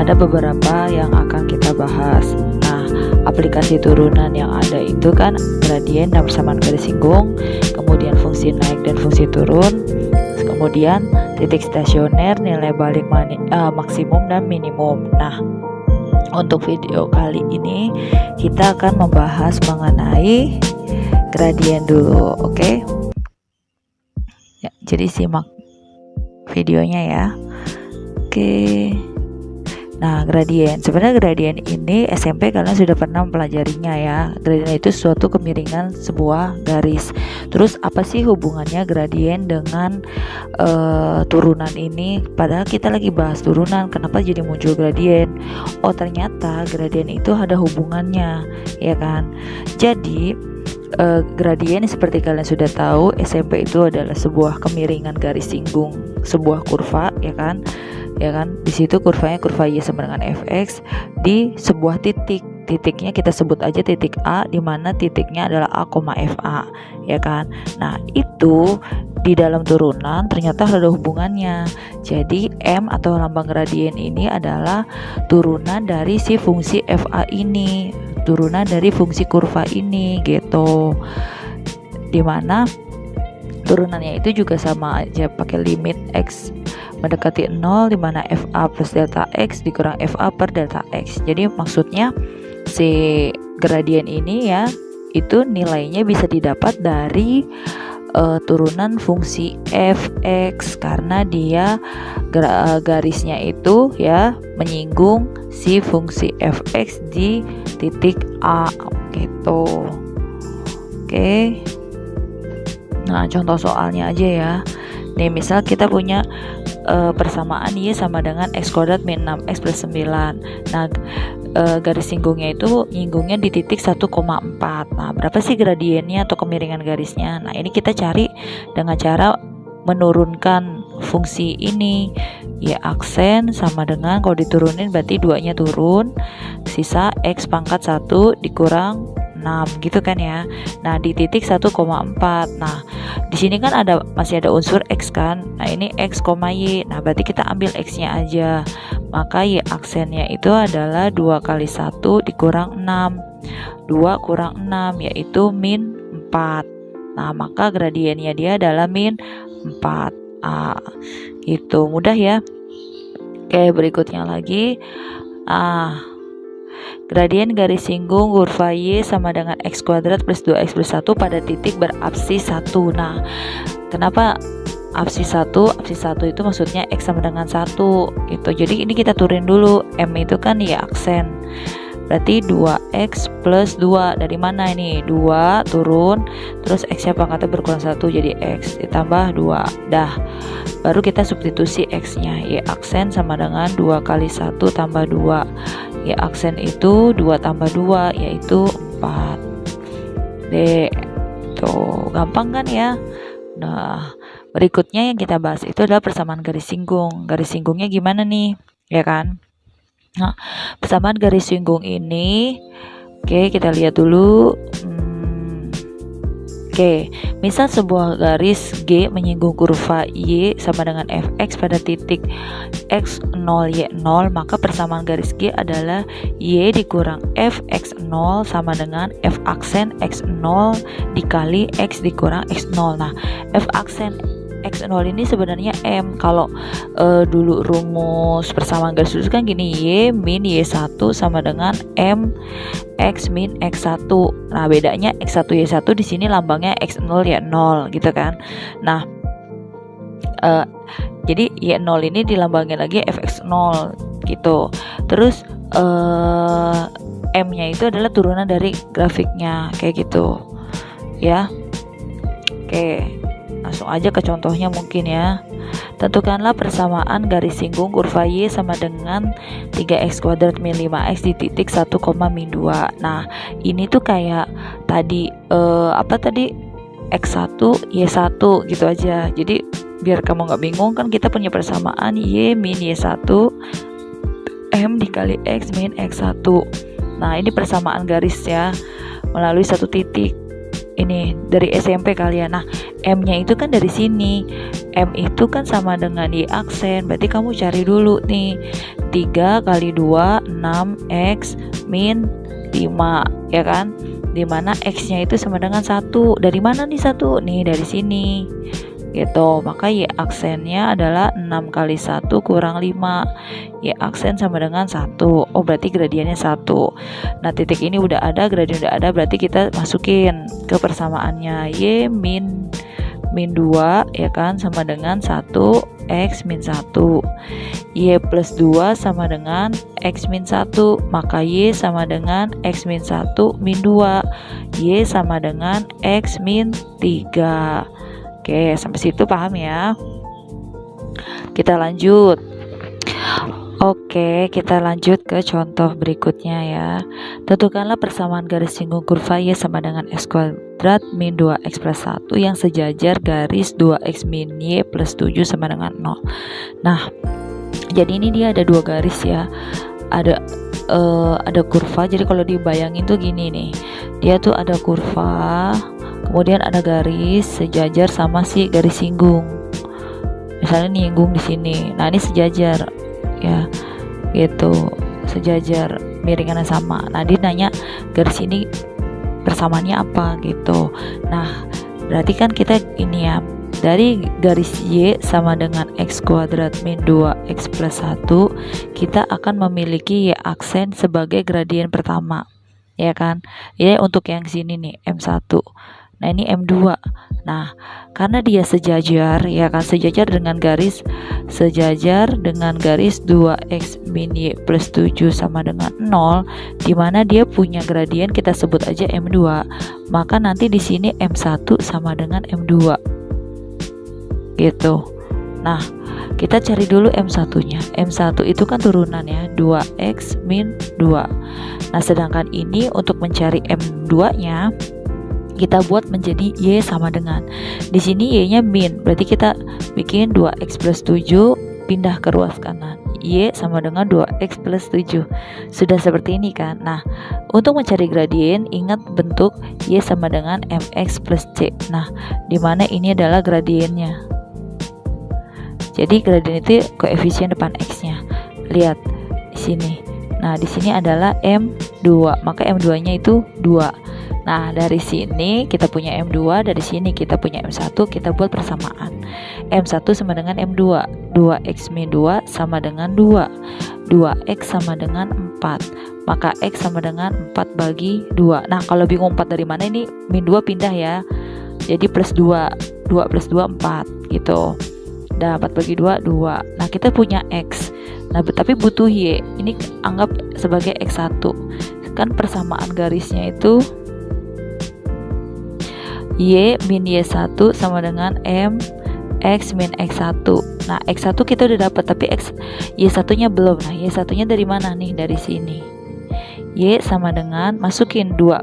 ada beberapa yang akan kita bahas. Nah, aplikasi turunan yang ada itu kan gradien dan persamaan garis singgung, kemudian fungsi naik dan fungsi turun, kemudian titik stasioner, nilai balik maksimum dan minimum. Nah, untuk video kali ini kita akan membahas mengenai gradien dulu, oke? Ya, jadi simak videonya ya. Oke. Nah, gradien. Sebenarnya gradien ini SMP kalian sudah pernah mempelajarinya ya. Gradien itu suatu kemiringan sebuah garis. Terus apa sih hubungannya gradien dengan turunan ini? Padahal kita lagi bahas turunan, kenapa jadi muncul gradien? Oh, ternyata gradien itu ada hubungannya, ya kan? Jadi gradien seperti kalian sudah tahu, SMP itu adalah sebuah kemiringan garis singgung sebuah kurva, ya kan? Di situ kurvanya kurva Y sama dengan fx di sebuah titiknya kita sebut aja titik A, di mana titiknya adalah A, FA, ya kan? Nah, itu di dalam turunan ternyata ada hubungannya. Jadi M atau lambang gradien ini adalah turunan dari si fungsi FA ini, turunan dari fungsi kurva ini gitu. Dimana turunannya itu juga sama aja pakai limit X mendekati 0, dimana FA plus delta X dikurang FA per delta X. Jadi maksudnya si gradien ini ya, itu nilainya bisa didapat dari turunan fungsi fx, karena dia garisnya itu ya menyinggung si fungsi fx di titik A gitu. Oke. Nah, contoh soalnya aja ya. Nih, misal kita punya persamaan Y sama dengan X kuadrat min 6X plus 9. Nah, garis singgungnya itu nyinggungnya di titik 1,4. Nah, berapa sih gradiennya atau kemiringan garisnya? Nah, ini kita cari dengan cara menurunkan fungsi ini. Y aksen sama dengan, kalau diturunin berarti 2-nya turun, sisa X pangkat 1 dikurang 6 gitu kan ya. Nah, di titik 1,4. Nah, di sini kan masih ada unsur X kan. Nah, ini X, Y. Nah, berarti kita ambil X-nya aja. Maka Y aksennya itu adalah 2 kali 1 dikurang 6. 2 kurang 6 yaitu min 4. Nah, maka gradiennya dia adalah min 4A. Gitu, mudah ya. Oke, berikutnya lagi. Gradien garis singgung kurva Y sama dengan X kuadrat plus 2X plus 1 pada titik berabsis 1. Nah, kenapa absis 1? Absis 1 itu maksudnya X sama dengan 1 gitu. Jadi ini kita turunin dulu. M itu kan Y aksen, berarti 2X plus 2. Dari mana ini? 2 turun, terus X nya pangkatnya berkurang 1, jadi X ditambah 2. Dah, baru kita substitusi X nya. Y aksen sama dengan 2 kali 1 tambah 2. Y aksen itu 2 tambah 2 yaitu 4. D. Tuh, gampang kan ya? Nah, berikutnya yang kita bahas itu adalah persamaan garis singgung. Garis singgungnya gimana nih? Ya kan? Nah, persamaan garis singgung ini, oke, kita lihat dulu. Oke, misal sebuah garis G menyinggung kurva Y sama dengan fx pada titik x0 y0, maka persamaan garis G adalah Y dikurang fx0 sama dengan f aksen x0 dikali x dikurang x0. Nah, f aksen x0 ini sebenarnya M. Kalau dulu rumus persamaan garis lurus kan gini, Y min Y1 sama dengan M X min X1. Nah, bedanya X1 Y1 di sini lambangnya X0 Y0 gitu kan. Nah, jadi Y0 ini dilambangin lagi Fx0 gitu. Terus M-nya itu adalah turunan dari grafiknya kayak gitu. Ya. Oke. Langsung aja ke contohnya mungkin ya. Tentukanlah persamaan garis singgung kurva Y sama dengan 3X kuadrat min 5X di titik 1, min 2. Nah, ini tuh kayak tadi X1 Y1 gitu aja. Jadi biar kamu gak bingung, kan kita punya persamaan Y min Y1 M dikali X min X1. Nah, ini persamaan garis ya melalui satu titik. Ini dari SMP kalian. Nah, M-nya itu kan dari sini. M itu kan sama dengan Y aksen, berarti kamu cari dulu nih 3 kali 2 6x min 5 ya kan, dimana x nya itu sama dengan 1. Dari mana nih 1? Nih dari sini gitu, maka Y aksennya adalah 6 kali 1 kurang 5, Y aksen sama dengan 1. Oh berarti gradiennya 1. Nah titik ini udah ada, gradien udah ada, berarti kita masukin ke persamaannya Y min 2 ya kan, sama dengan 1 X min 1. Y plus 2 sama dengan X min 1, maka Y sama dengan X min 1 min 2, Y sama dengan X min 3. Oke, sampai situ paham ya? Kita lanjut. Oke, kita lanjut ke contoh berikutnya ya. Tentukanlah persamaan garis singgung kurva Y sama dengan X kuadrat min 2X plus 1 yang sejajar garis 2X min Y plus 7 sama dengan 0. Nah, jadi ini dia ada dua garis ya. Ada kurva, jadi kalau dibayangin tuh gini nih. Dia tuh ada kurva, kemudian ada garis sejajar sama si garis singgung. Misalnya nyinggung di sini. Nah, ini sejajar ya. Gitu. Sejajar, miringannya sama. Nah, dia nanya garis ini persamaannya apa gitu. Nah, berarti kan kita ini ya, dari garis Y sama dengan X kuadrat min 2X plus 1, kita akan memiliki Y aksen sebagai gradien pertama ya kan. Ya untuk yang sini nih M1. Nah ini M2. Nah karena dia sejajar ya kan, sejajar dengan garis 2x min Y plus 7 sama dengan 0, dimana dia punya gradien kita sebut aja M2, maka nanti di sini M1 sama dengan M2 gitu. Nah kita cari dulu M1 nya. M1 itu kan turunan ya, 2x min 2. Nah sedangkan ini untuk mencari M2 nya kita buat menjadi Y sama dengan, di sini Y nya min, berarti kita bikin 2x plus 7 pindah ke ruas kanan, Y sama dengan 2x plus 7. Sudah seperti ini kan. Nah untuk mencari gradien ingat bentuk Y sama dengan mx plus c. Nah dimana ini adalah gradiennya. Jadi gradien itu koefisien depan x-nya. Lihat di sini. Nah, di sini adalah M2, maka M2-nya itu 2. Nah, dari sini kita punya M2, dari sini kita punya M1, kita buat persamaan. M1 sama dengan M2. 2x min 2 sama dengan 2. 2x sama dengan 4. Maka x sama dengan 4 bagi 2. Nah, kalau bingung 4 dari mana, ini min 2 pindah ya. Jadi plus 2. 2 plus 2 4 gitu. Nah 4 bagi 2 2. Nah kita punya X. Nah tapi butuh Y. Ini anggap sebagai X1. Kan persamaan garisnya itu Y min Y1 sama dengan M X min X1. Nah X1 kita udah dapat, tapi Y1 nya belum. Nah Y1 nya dari mana nih? Dari sini. Y sama dengan, masukin 2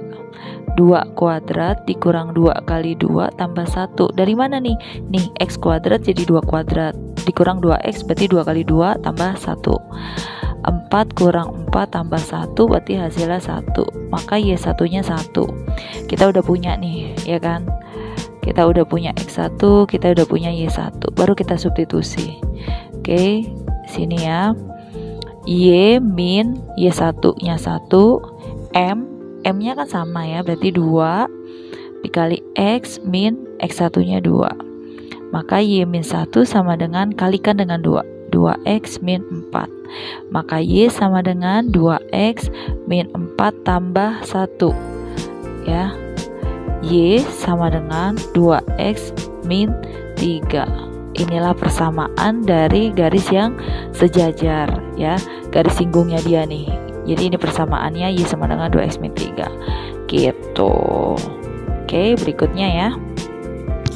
kuadrat dikurang 2 kali 2 tambah 1. Dari mana nih? Nih X kuadrat jadi 2 kuadrat dikurang 2X berarti 2 kali 2 tambah 1. 4 kurang 4 tambah 1 berarti hasilnya 1. Maka Y1 nya 1. Kita udah punya nih ya kan. Kita udah punya X1, kita udah punya Y1. Baru kita substitusi. Oke, sini ya. Y min Y1 nya 1, M nya kan sama ya, berarti 2 dikali X min X1 nya 2. Maka Y min 1 sama dengan, kalikan dengan 2, 2X min 4. Maka Y sama dengan 2X min 4 tambah 1 ya. Y sama dengan 2X min 3. Inilah persamaan dari garis yang sejajar ya, garis singgungnya dia nih. Jadi ini persamaannya Y sama dengan 2X min 3 gitu. Oke, berikutnya ya.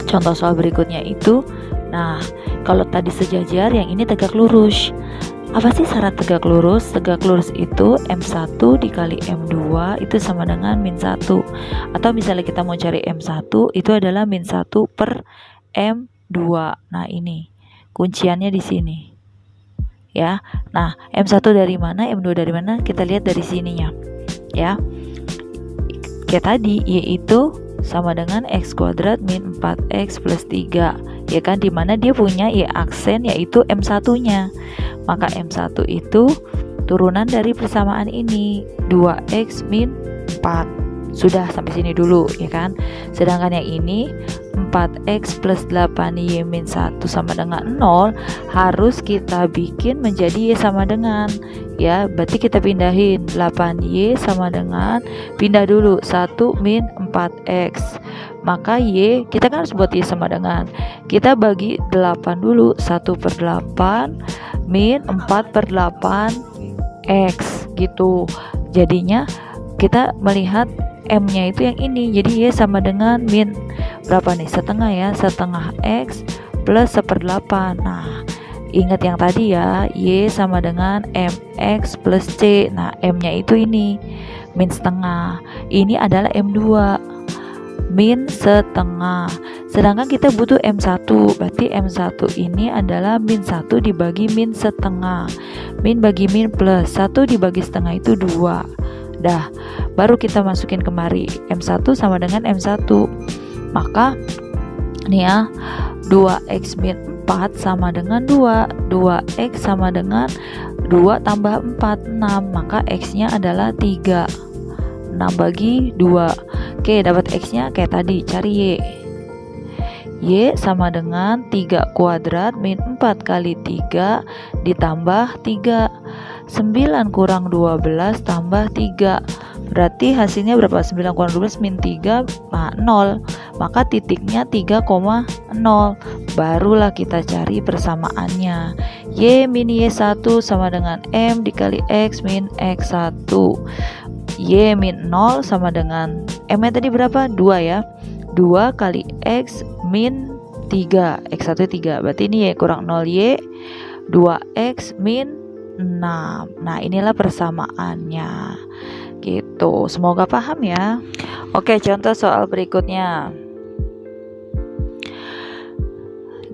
Contoh soal berikutnya itu, nah kalau tadi sejajar, yang ini tegak lurus. Apa sih syarat tegak lurus? Tegak lurus itu M1 dikali M2 itu sama dengan min 1. Atau misalnya kita mau cari M1, itu adalah min 1 per M2. Nah ini kunciannya di sini ya. Nah M1 dari mana, M2 dari mana, kita lihat dari sininya ya. Kayak tadi Y itu sama dengan X kuadrat min 4X plus 3 ya kan, dimana dia punya Y aksen yaitu M1-nya. Maka M1 itu turunan dari persamaan ini, 2x min 4. Sudah sampai sini dulu ya kan. Sedangkan yang ini 4x plus 8y min 1 sama dengan 0 harus kita bikin menjadi y sama dengan, ya berarti kita pindahin 8y sama dengan, pindah dulu 1 min 4x, maka y kita kan harus buat y sama dengan, kita bagi 8 dulu, 1/8 min 4/8x gitu. Jadinya kita melihat M-nya itu yang ini, jadi Y sama dengan min berapa nih, setengah ya, setengah X plus 1/8. Nah ingat yang tadi ya, Y sama dengan MX plus C. Nah M-nya itu ini min setengah, ini adalah M2 min setengah. Sedangkan kita butuh M1, berarti M1 ini adalah min 1 dibagi min setengah, min bagi min plus 1 dibagi setengah itu 2. Dah, baru kita masukin kemari, M1 sama dengan M1. Maka nih ya, 2x min 4 sama dengan 2, 2x sama dengan 2 tambah 4, 6. Maka x-nya adalah 3, 6 bagi 2. Oke, dapat x-nya kayak tadi, cari y. Y sama dengan 3 kuadrat min 4 kali 3 ditambah 3. 9 kurang 12 tambah 3. Berarti hasilnya berapa? 9 kurang 12 min 3, 0. Maka titiknya 3,0. Barulah kita cari persamaannya. Y min Y1 sama dengan M dikali X min X1. Y min 0 sama dengan M-nya tadi berapa? 2 ya. 2 kali X min 3. X1 3. Berarti ini Y kurang 0 Y. 2X min 6. Nah inilah persamaannya gitu. Semoga paham ya. Oke, contoh soal berikutnya.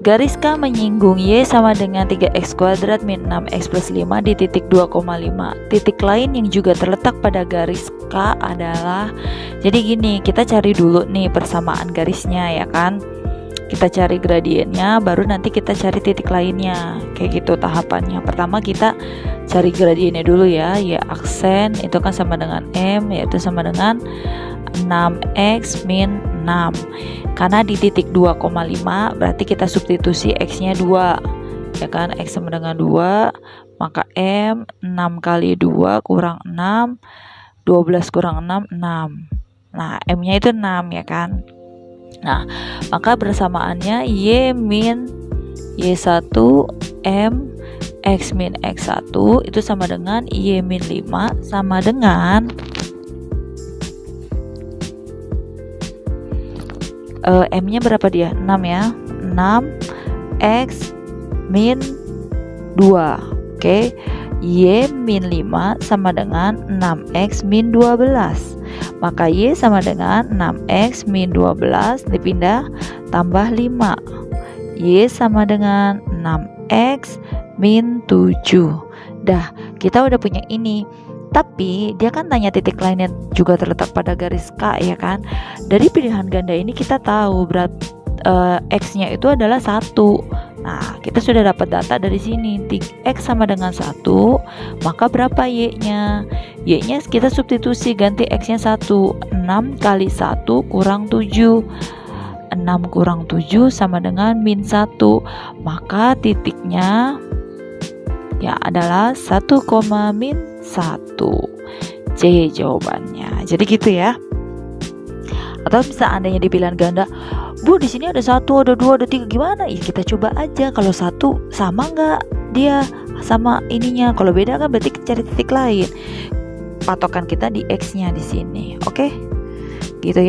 Garis K menyinggung Y sama dengan 3x kuadrat min 6x plus 5 di titik 2,5. Titik lain yang juga terletak pada garis K adalah, jadi gini, kita cari dulu nih persamaan garisnya ya kan. Kita cari gradiennya, baru nanti kita cari titik lainnya. Kayak gitu tahapannya. Pertama kita cari gradiennya dulu ya. Y aksen itu kan sama dengan M, yaitu sama dengan 6x min 6. Karena di titik 2,5 berarti kita substitusi x-nya 2. Ya kan, x sama dengan 2, maka M 6 kali 2 kurang 6, 12 kurang 6, 6. Nah, M-nya itu 6 ya kan. Nah, maka bersamaannya Y min Y1 M X min X1 itu sama dengan Y min 5 sama dengan M-nya berapa dia? 6 ya. 6 X min 2. Oke. Y min 5 sama dengan 6X min 12. Maka Y sama dengan 6x min 12 dipindah tambah 5. Y sama dengan 6x min 7. Dah, kita udah punya ini. Tapi dia kan tanya titik lainnya juga terletak pada garis K ya kan. Dari pilihan ganda ini kita tahu berat x-nya itu adalah 1. Nah, kita sudah dapat data dari sini. X sama dengan 1, maka berapa Y-nya? Y-nya kita substitusi, ganti X-nya 1. 6 kali 1 kurang 7. 6 kurang 7 sama dengan min 1. Maka titiknya ya adalah 1, min 1. C jawabannya. Jadi gitu ya. Atau bisa andainya di pilihan ganda, Bu di sini ada 1, ada 2, ada 3, gimana? Ya kita coba aja. Kalau 1 sama nggak dia sama ininya. Kalau beda kan berarti cari titik lain. Patokan kita di X-nya di sini. Oke? Gitu ya.